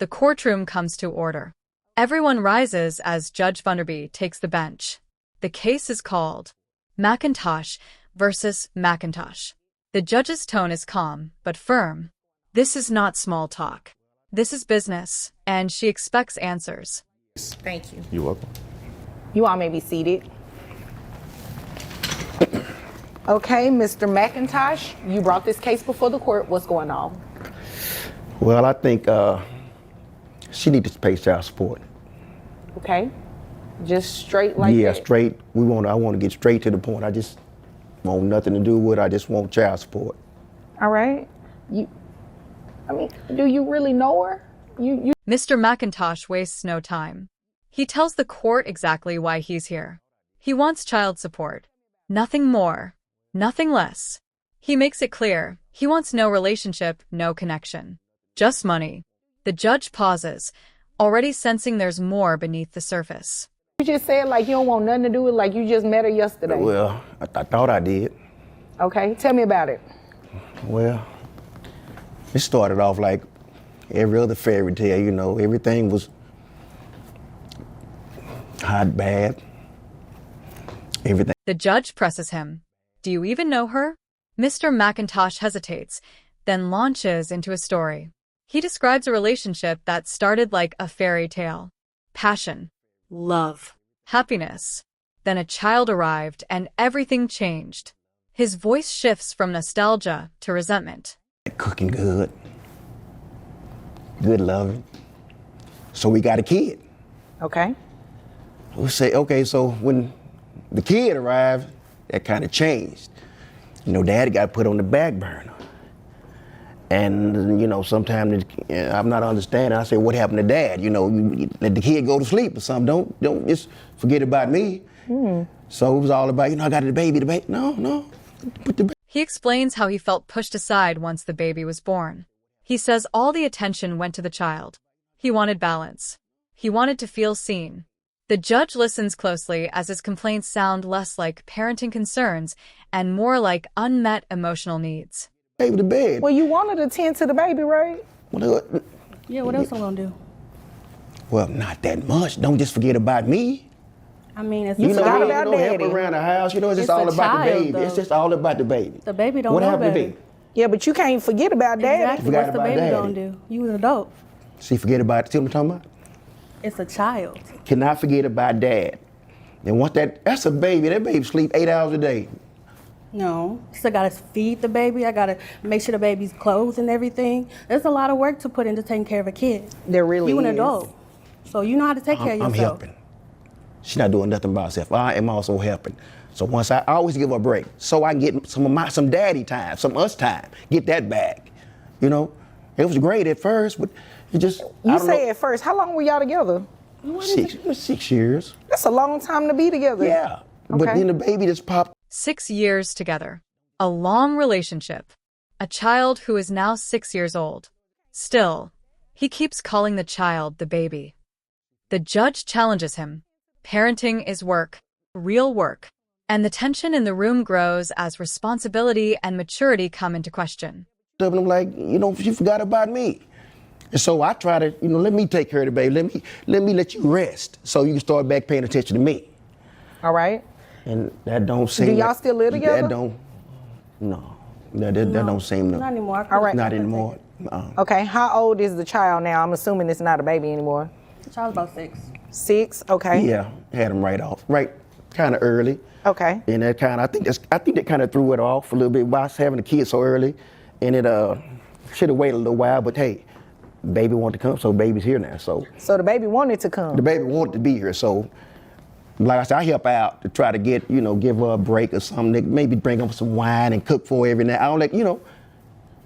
The courtroom comes to order. Everyone rises as Judge Funderby takes the bench. The case is called McIntosh versus McIntosh. The judge's tone is calm but firm. This is not small talk. This is business, and she expects answers. Thank you. You're welcome. You all may be seated. Okay, Mr. McIntosh, you brought this case before the court. What's going on? Well, I think she needs to pay child support. Okay, just straight like that? Yeah, straight. I want to get straight to the point. I just want nothing to do with it. I just want child support. All right. Do you really know her? Mr. McIntosh wastes no time. He tells the court exactly why he's here. He wants child support. Nothing more. Nothing less. He makes it clear. He wants no relationship, no connection. Just money. The judge pauses, already sensing there's more beneath the surface. You just said like you don't want nothing to do with, like you just met her yesterday. Well, I thought I did. Okay, tell me about it. Well, it started off like every other fairy tale, everything was hot, bad, everything. The judge presses him. Do you even know her? Mr. McIntosh hesitates, then launches into a story. He describes a relationship that started like a fairy tale. Passion, love, happiness. Then a child arrived and everything changed. His voice shifts from nostalgia to resentment. Cooking good loving. So we got a kid. Okay. We'll say, okay, so when the kid arrived, that kind of changed. Dad got put on the back burner. And, sometimes I'm not understanding. I say, what happened to Dad? You let the kid go to sleep or something. Don't just forget about me. So it was all about, I got the baby. No. Put the baby. He explains how he felt pushed aside once the baby was born. He says all the attention went to the child. He wanted balance. He wanted to feel seen. The judge listens closely as his complaints sound less like parenting concerns and more like unmet emotional needs. Baby to bed. Well, you wanted to tend to the baby, right? Yeah, what else I'm gonna do? Well, not that much. Don't just forget about me. I mean, it's You forgot child. about don't help Daddy. around the house. It's just It's all a about the child, baby. though. It's just all about the baby. The baby don't what know happened better. to baby? Yeah, but you can't forget about Daddy. Exactly. Forgot What's the about baby Daddy. gonna do? You an adult. See, forget about it. See what I'm talking about? It's a child. Cannot forget about Dad. And once that's a baby. That baby sleep 8 hours a day. No, still gotta feed the baby. I gotta make sure the baby's clothes and everything. There's a lot of work to put into taking care of a kid. There really You an is. adult, so you know how to take care of I'm yourself. helping. She's not doing nothing by herself. I am also helping. So once I always give her a break, so I can get some daddy time, some us time. Get that back. It was great at first, but it just. You say at first, how long were y'all together? 6 years. That's a long time to be together. Yeah. But Okay. then the baby just popped. 6 years together. A long relationship. A child who is now 6 years old. Still, he keeps calling the child the baby. The judge challenges him. Parenting is work, real work. And the tension in the room grows as responsibility and maturity come into question. And I'm like, she forgot about me. And so I try to, let me take care of the baby. Let me let you rest so you can start back paying attention to me. All right. And that don't seem. Do y'all still live together? That don't. No. That don't seem to. Not anymore. All right. Not anymore. Okay, how old is the child now? I'm assuming it's not a baby anymore. The child's about 6. 6, okay. Yeah, had him right kind of early. Okay. And that kind of, I think that kind of threw it off a little bit by us having a kid so early, and it should have waited a little while. But hey, baby wanted to come, so baby's here now. So So the baby wanted to come. the baby wanted to be here. So like I said, I help out to try to get give her a break or something. Maybe bring up some wine and cook for her every night. I don't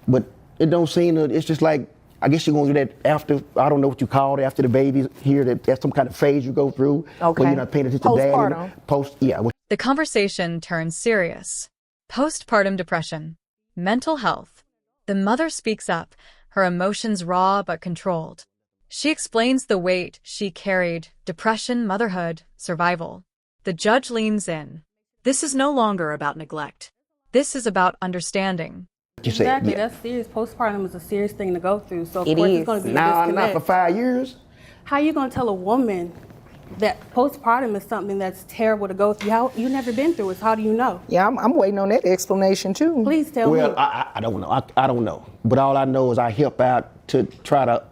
but it don't seem to. It's just like. I guess you're going to do that after, I don't know what you call it, after the baby's here, that's some kind of phase you go through. Okay. Where you're not paying attention to Postpartum. yeah. The conversation turns serious. Postpartum depression. Mental health. The mother speaks up, her emotions raw but controlled. She explains the weight she carried, depression, motherhood, survival. The judge leans in. This is no longer about neglect. This is about understanding. You said, Exactly, yeah. that's serious. Postpartum is a serious thing to go through. So of It course is. it's going to be a Now, disconnect. not for 5 years. How you going to tell a woman that postpartum is something that's terrible to go through? How you never been through it? So how do you know? Yeah, I'm waiting on that explanation too. Please tell Well, me. I don't know. I don't know. But all I know is I help out to try to,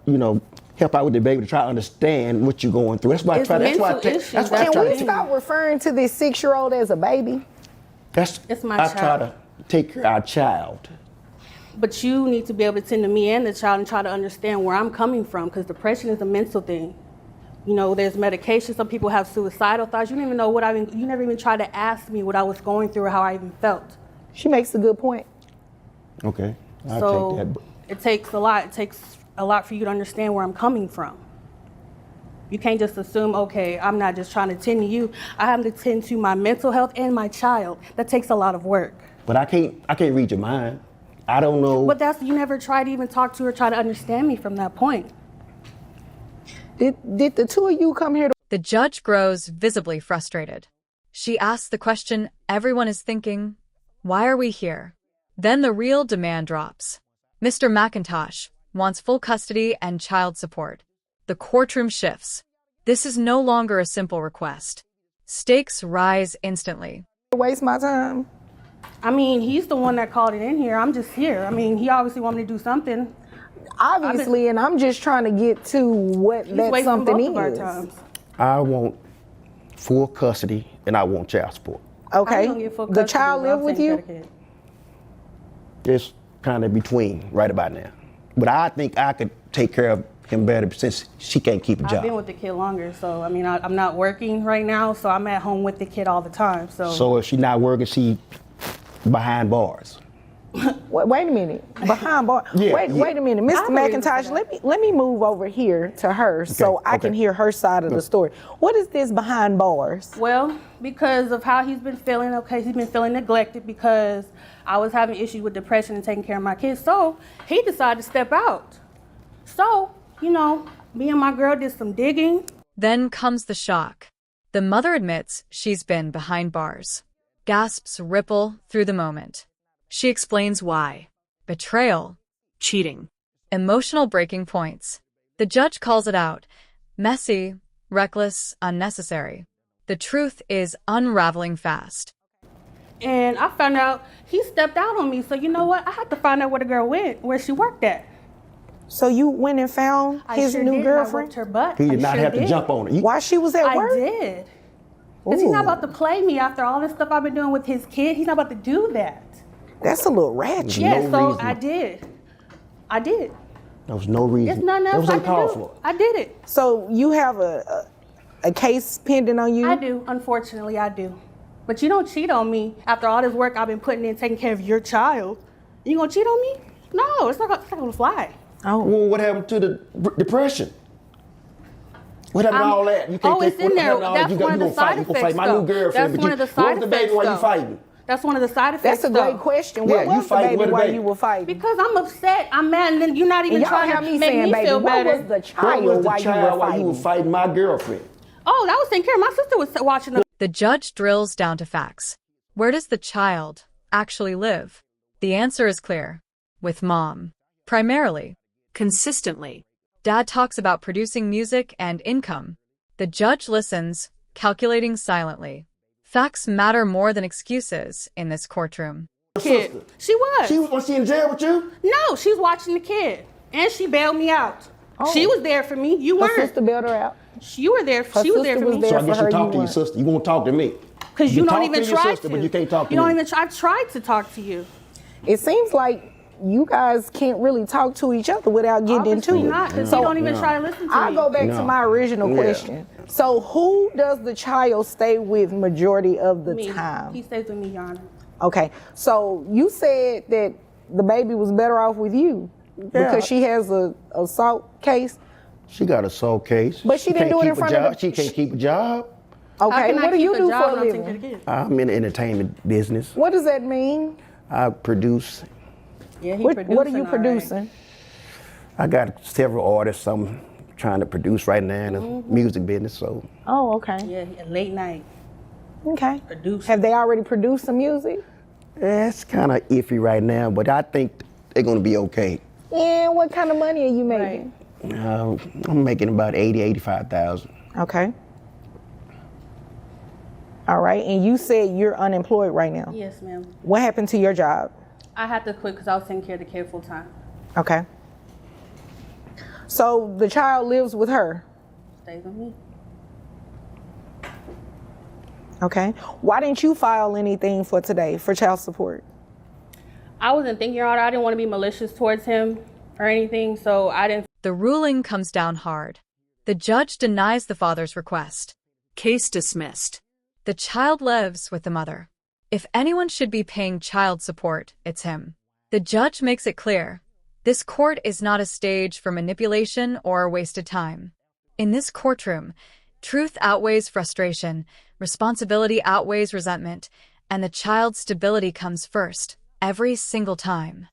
help out with the baby to try to understand what you're going through. That's why I It's try. That's why I mental take. issues. That's why I Can try we to. stop referring to this 6-year-old as a baby? It's my I try child. to take care of our child. But you need to be able to tend to me and the child and try to understand where I'm coming from, because depression is a mental thing. There's medication. Some people have suicidal thoughts. You don't even know you never even tried to ask me what I was going through or how I even felt. She makes a good point. Okay, I'll So take that. it takes a lot. It takes a lot for you to understand where I'm coming from. You can't just assume, okay, I'm not just trying to tend to you. I have to tend to my mental health and my child. That takes a lot of work. But I can't read your mind. I don't know. But you never tried to even talk to her, try to understand me from that point. Did the two of you come here to The judge grows visibly frustrated. She asks the question everyone is thinking, why are we here? Then the real demand drops. Mr. McIntosh wants full custody and child support. The courtroom shifts. This is no longer a simple request. Stakes rise instantly. waste my time? I mean, he's the one that called it in here. I'm just here. I mean, he obviously wanted me to do something. Obviously, and I'm just trying to get to what He's that wasting something both of our is. times. I want full custody and I want child support. How you Okay, gonna get full the custody child without live with taking you? care of the kid? It's kind of between right about now. But I think I could take care of him better since she can't keep a I've been job. with the kid longer, so I mean, I'm not working right now, so I'm at home with the kid all the time. So if she's not working, she behind bars. Wait a minute. Behind bar. Yeah, wait a minute, Mr. I believe McIntosh. that. Let me move over here to her so I can okay. hear her side of the story. What is this behind bars? Well, because of how he's been feeling, he's been feeling neglected because I was having issues with depression and taking care of my kids. So he decided to step out. So, me and my girl did some digging. Then comes the shock. The mother admits she's been behind bars. Gasps ripple through the moment. She explains why. Betrayal, cheating, emotional breaking points. The judge calls it out. Messy, reckless, unnecessary. The truth is unraveling fast. And I found out he stepped out on me. So you know what? I had to find out where the girl went, where she worked at. So you went and found his I sure new did. I girlfriend worked her butt. He I did not sure have to did. jump on it. while she was at I work? did. Because he's not Ooh. about to play me after all this stuff I've been doing with his kid. He's not about to do that. That's a little ratchet. Yeah, No so reason. I did. I did. There was no reason. There's nothing That else was I can uncalled do. for. I did it. So you have a case pending on you? I do. Unfortunately, I do. But you don't cheat on me after all this work I've been putting in taking care of your child. You gonna cheat on me? No, it's not gonna fly. Oh. Well, what happened to the depression? What happened to all that? You Oh, it's in what there. happened to all that? That's You one of the gonna fight. side You gonna effects. fight my new though. girlfriend. That's but one you, of the what side was the effects. baby while you though. fighting? That's one of the side effects. That's a great though. question. Yeah, What you was the fight baby with the while baby. you were fighting? Because I'm upset. I'm mad, and then you're not even And y'all trying have to me make saying, me baby, feel what better. was the What child was the while you child were while you fighting? were fighting my girlfriend? Oh, that was taken care of. My sister was watching them. The judge drills down to facts. Where does the child actually live? The answer is clear. With mom. Primarily. Consistently. Dad talks about producing music and income. The judge listens, calculating silently. Facts matter more than excuses in this courtroom. Kid. Sister. She was. Was she in jail with you? No, she was watching the kid, and she bailed me out. Oh. She was there for me. You Her weren't. sister bailed her out. You were there. Her She was there sister for was me. there. So I guess for her, you talk you to your weren't. sister. You won't talk to me. Because you don't talk even to your try sister, to. but you can't talk to You don't me. even. I've tried to talk to you. It seems like you guys can't really talk to each other without getting Obviously into not, it. because So you don't even No. try to listen to I'll me. go back to No. my original Yeah. question. So who does the child stay with majority of the Me. time? He stays with me, Your Honor. Okay, so you said that the baby was better off with you because she has a assault case. She got a soul case. But she didn't can't do it in keep a front of job. the- She can't keep a job. How Okay, can I what do keep you a do job for a when I'm taking care living? of the kids? I'm in the entertainment business. What does that mean? I produce. Yeah, he What are you producing, all right. producing? I got several artists I'm trying to produce right now in the music business. So Oh, okay. Yeah, late night Okay. producer. Have they already produced some music? That's kind of iffy right now, but I think they're going to be okay. And what kind of money are you making? I'm making about 85,000. Okay. All right, and you said you're unemployed right now. Yes, ma'am. What happened to your job? I had to quit because I was taking care of the kid full time. Okay. So the child lives with her? Stays with me. Okay. Why didn't you file anything for today for child support? I wasn't thinking hard. I didn't want to be malicious towards him or anything, so I didn't. The ruling comes down hard. The judge denies the father's request. Case dismissed. The child lives with the mother. If anyone should be paying child support, it's him. The judge makes it clear. This court is not a stage for manipulation or wasted time. In this courtroom, truth outweighs frustration, responsibility outweighs resentment, and the child's stability comes first, every single time.